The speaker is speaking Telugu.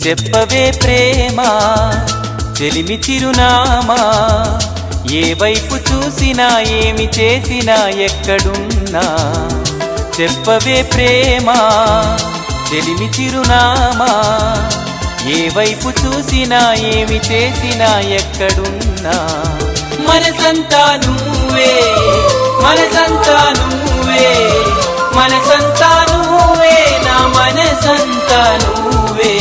చెప్పవే ప్రేమ చెలిమి చిరునామా ఏ వైపు చూసినా ఏమి చేసినా ఎక్కడున్నా చెప్పవే ప్రేమ చెలిమి చిరునామా ఏ వైపు చూసినా ఏమి చేసినా ఎక్కడున్నా మనసంతా నువ్వే మనసంతా నువ్వే మనసంతా నువ్వే నా మనసంతా నువ్వే